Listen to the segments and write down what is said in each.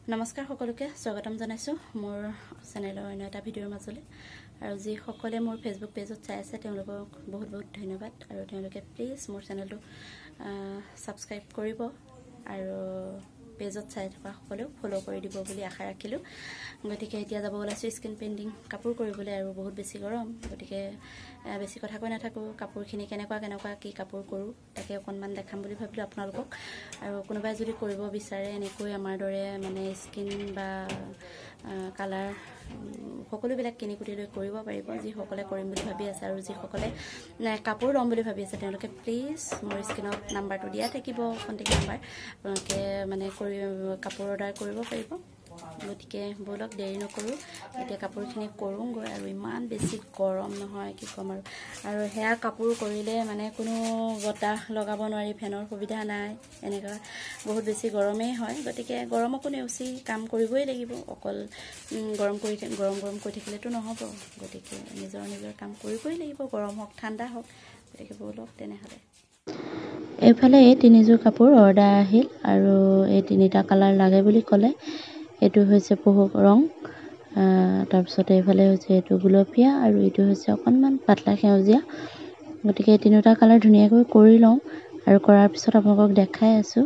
নমস্কাৰ সকলোকে স্বাগতম জনাইছো মোৰ চেনেলৰ অন্য এটা ভিডিঅ'ৰ মাজলৈ আৰু যি সকলে মোৰ ফেসবুক পেজত চাই আছে তেওঁলোকক বহুত বহুত ধন্যবাদ আৰু তেওঁলোকে প্লিজ মোৰ চেনেলটো সাবস্ক্ৰাইব কৰিব আৰু পেজত চাই থকা সকলেও ফলো কৰি দিব বুলি আশা ৰাখিলো গতিকে এতিয়া যাব ওলাইছো স্কিন পেইন্টিং কাপোৰ কৰিবলৈ আৰু বহুত বেছি গৰম গতিকে বেছি কথা কৈ নাথাকো কাপোৰখিনি কেনেকুৱা কি কাপোৰ কৰো তাকে অকনমান দেখাম বুলি ভাবিলো আপোনালোকক আৰু কোনোবাই যদি কৰিব বিচাৰে এনেকৈ আমাৰ দৰে মানে স্কিন বা কালাৰ সকলো বিলাক কিনি কুটি লৈ কৰিব পাৰিব যি সকলে কৰিম বুলি ভাবি আছে আৰু যি সকলে কাপোৰ লম বুলি ভাবি আছে তেওঁলোকে প্লিজ মোৰ স্ক্ৰিনত নাম্বাৰটো দিয়া থাকিব কন্টাক্ট নাম্বাৰ আপোনালোকে মানে কাপোৰ অৰ্ডাৰ কৰিব পাৰিব গতিকে বলক দেৰি নকৰো এতিয়া কাপোৰখিনি কৰোঁগৈ আৰু ইমান বেছি গৰম নহয় কি কম আৰু হেয়াৰ কাপোৰ কৰিলে মানে কোনো বতাহ লগাব নোৱাৰি ফেনৰ সুবিধা নাই এনেকা বহুত বেছি গৰমেই হয় গতিকে গৰমকো নেউচি কাম কৰিবই লাগিব অকল গৰম কৰি থাকিলেতো নহব গতিকে নিজৰ কাম কৰিবই লাগিব গৰম হওক ঠাণ্ডা হওক গতিকে বলক তেনেহলে এইফালে এই তিনিযোৰ কাপোৰ অৰ্ডাৰ আহিল আৰু এই তিনিটা কালাৰ লাগে বুলি ক'লে এটো হৈছে পহু ৰং তাৰ পিছত এইফালে হৈছে এটো গুলপীয়া আৰু এটো হৈছে অকনমান পাতলা সেউজীয়া গতিকে তিনিটা কালাৰ ধুনীয়াকৈ কৰি লওঁ আৰু কৰাৰ পিছত আপোনালোকক দেখাই আছো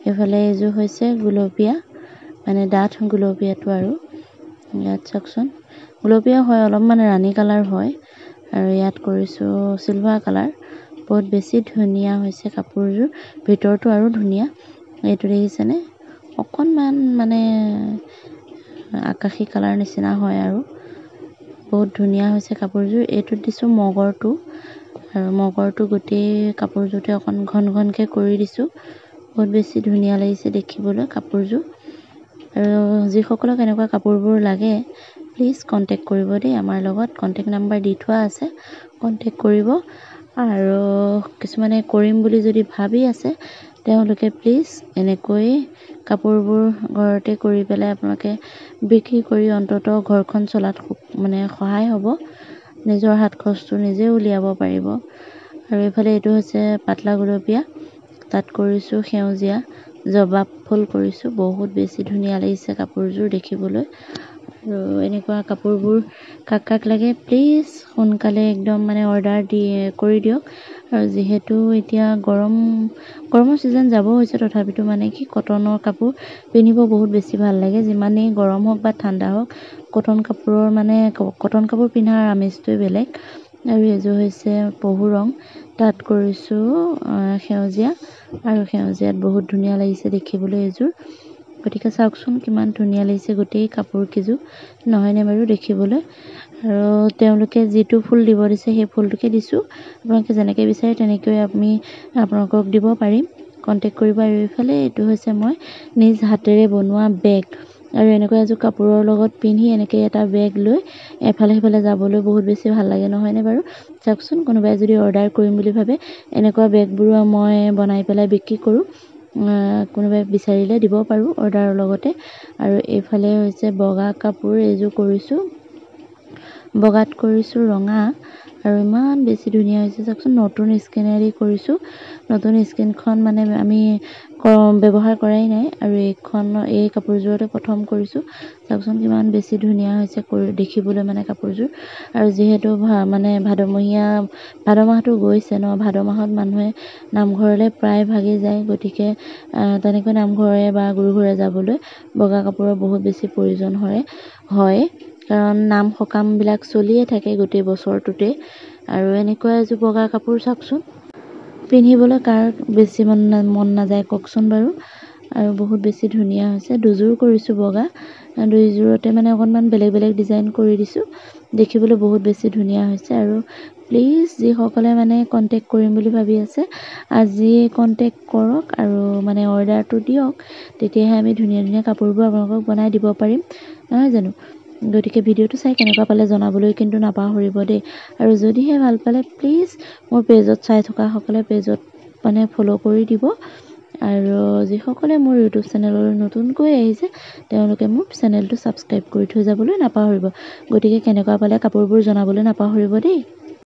এইফালে এজো হৈছে গুলপীয়া মানে ডাঠ গুলপীয়াটো আৰু ইয়াত চাওকচোন গুলপীয়া হয় অলপ মানে ৰাণী কালাৰ হয় আৰু ইয়াত কৰিছো সিলভাৰ কালাৰ বহুত বেছি ধুনীয়া হৈছে কাপোৰযোৰ ভিতৰটো আৰু ধুনীয়া এইটো দেখিছেনে অকনমান মানে আকাশী কালাৰ নিচিনা হয় আৰু বহুত ধুনীয়া হৈছে কাপোৰযোৰ এইটো দিছো মগৰটো আৰু মগৰটো গোটেই কাপোৰযোৰতে অকন ঘনকে কৰি দিছো বহুত বেছি ধুনীয়া লাগিছে দেখিবলৈ কাপোৰযোৰ আৰু যি সকলক এনেকুৱা কাপোৰবোৰ লাগে প্লিজ কন্টাক্ট কৰিব দেই আমাৰ লগত কন্টাক্ট নাম্বাৰ দি থোৱা আছে কন্টাক্ট কৰিব আৰু কিছুমানে কৰিম বুলি যদি ভাবি আছে তেওঁলোকে প্লিজ এনেকৈ কাপোৰবোৰ ঘৰতে কৰি পেলাই আপোনালোকে বিক্ৰী কৰি অন্তত ঘৰখন চলাত মানে সহায় হ'ব নিজৰ হাত খৰচটো নিজে উলিয়াব পাৰিব আৰু এইফালে এটো হৈছে পাতলা গুলপীয়া তাত কৰিছো সেউজীয়া জবাব ফুল কৰিছো বহুত বেছি ধুনীয়া লাগিছে কাপোৰযোৰ দেখিবলৈ আৰু এনেকুৱা কাপোৰবোৰ কাক লাগে প্লিজ সোনকালে একদম মানে অৰ্ডাৰ কৰি দিয়ক আৰু যেহেতু এতিয়া গৰমৰ সিজন যাব হৈছে তথাপিতো মানে কি কটনৰ কাপোৰ পিন্ধিব বহুত বেছি ভাল লাগে যিমানেই গৰম হওক বা ঠাণ্ডা হওক কটন কাপোৰ পিন্ধাৰ আমেজটোই বেলেগ আৰু এজো হৈছে পহু ৰং তাত কৰিছো সেউজীয়া আৰু সেউজীয়াত বহুত ধুনীয়া লাগিছে দেখিবলৈ এজোৰ গতিকে চাওকচোন কিমান ধুনীয়া লাগিছে গোটেই কাপোৰ কিজোৰ নহয়নে বাৰু দেখিবলৈ আৰু তেওঁলোকে যিটো ফুল দিব দিছে সেই ফুলটোকে দিছো আপোনালোকে যেনেকৈ বিচাৰে তেনেকৈ আমি আপোনালোকক দিব পাৰিম কন্টাক্ট কৰিব আৰু ইফালে এটো হৈছে মই নিজ হাতেৰে বনোৱা বেগ আৰু এনেকুৱা এজোৰ কাপোৰৰ লগত পিন্ধি এনেকৈ এটা বেগ লৈ এফালে সিফালে যাবলৈ বহুত বেছি ভাল লাগে নহয়নে বাৰু চাওকচোন কোনোবাই যদি অৰ্ডাৰ কৰিম বুলি ভাবে এনেকুৱা বেগবোৰ মই বনাই পেলাই বিক্ৰী কৰো কোনোবাই বিচাৰিলে দিব পাৰো অৰ্ডাৰৰ লগতে আৰু এইফালে হৈছে বগা কাপোৰ এজোৰ কৰিছো বগাত কৰিছো ৰঙা আৰু ইমান বেছি ধুনীয়া হৈছে চাওকচোন নতুন স্কিনেৰি কৰিছো নতুন স্কিনখন মানে আমি ব্যৱহাৰ কৰাই নাই আৰু এই কাপোৰযোৰতে প্ৰথম কৰিছো চাওকচোন কিমান বেছি ধুনীয়া হৈছে দেখিবলৈ মানে কাপোৰযোৰ আৰু যিহেতু মানে ভাদ মাহটো গৈছে ন ভাদ মাহত মানুহে নামঘৰলৈ প্ৰায় ভাগি যায় গতিকে তেনেকৈ নামঘৰে বা গুৰুঘৰে যাবলৈ বগা কাপোৰৰ বহুত বেছি প্ৰয়োজন হয় কাৰণ নাম সকাম বিলাক চলিয়ে থাকে গোটেই বছৰটোতে আৰু এনেকুৱা এজোৰ বগা কাপোৰ চাওকচোন পিন্ধিবলৈ কাৰ বেছি মন নাযায় কওকচোন বাৰু আৰু বহুত বেছি ধুনীয়া হৈছে দুযোৰ কৰিছো বগা দুইযোৰতে মানে অকনমান বেলেগ ডিজাইন কৰি দিছো দেখিবলৈ বহুত বেছি ধুনীয়া হৈছে আৰু প্লিজ যি সকলে মানে কন্টাক্ট কৰিম বুলি ভাবি আছে আজি কন্টাক্ট কৰক আৰু মানে অৰ্ডাৰটো দিয়ক তেতিয়াহে আমি ধুনীয়া কাপোৰবোৰ আপোনালোকক বনাই দিব পাৰিম নহয় জানো গতিকে ভিডিঅ'টো চাই কেনেকুৱা পালে জনাবলৈ কিন্তু নাপাহৰিব দেই আৰু যদিহে ভাল পালে প্লিজ মোৰ পেজত চাই থকা সকলে পেজত মানে ফলো কৰি দিব আৰু যি সকলে মোৰ ইউটিউব চেনেললৈ নতুনকৈ আহিছে তেওঁলোকে মোৰ চেনেলটো সাবস্ক্ৰাইব কৰি থৈ যাবলৈ নাপাহৰিব গতিকে কেনেকুৱা পালে কাপোৰবোৰ জনাবলৈ নাপাহৰিব দেই